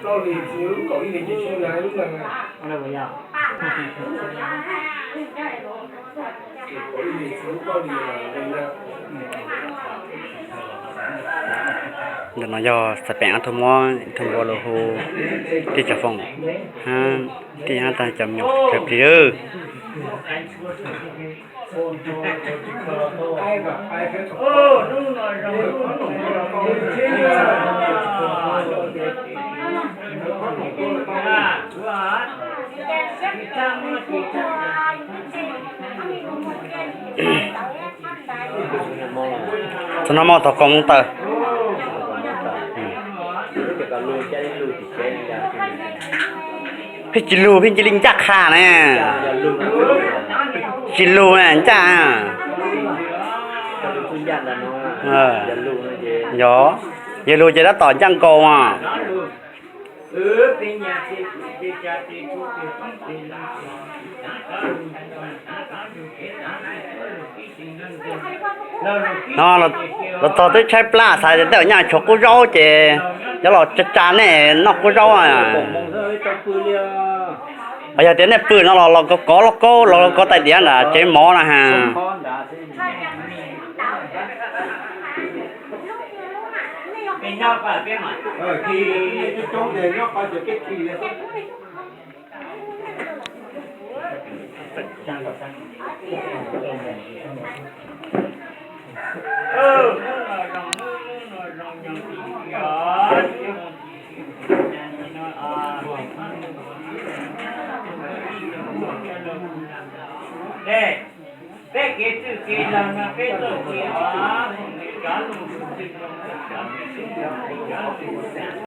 道理只有搞一点就出来了嘛。我来不要。搞一点只有道理嘛，人家。เดี๋ยวน้อยอสเปนทุ่มวอลโลโฮที่จะฟงที่ฮะตาจำอยู่เก็บดีเด้อโอ้นู่นน่ะเราสนามอตอกงเตอพี่จิลูพี่จิลิงจักขาเนี่ยจิลูเนี่ยจ้ายอยาลูจะได้ต่อจังโกอ่ะเราต่อที่ใช้ปลาใส่เดี๋ยวเนี่ยชกกูร้อเจจะหลอดจะจานเนี่ยนอกกูร้ออ่ะbây giờ tiếng nàyปืนnó có tài điện là chế mó là hà bên nhau phải biết mà khi trong này nó có cái kỳ này đây cái chữ kia là cái chữ kia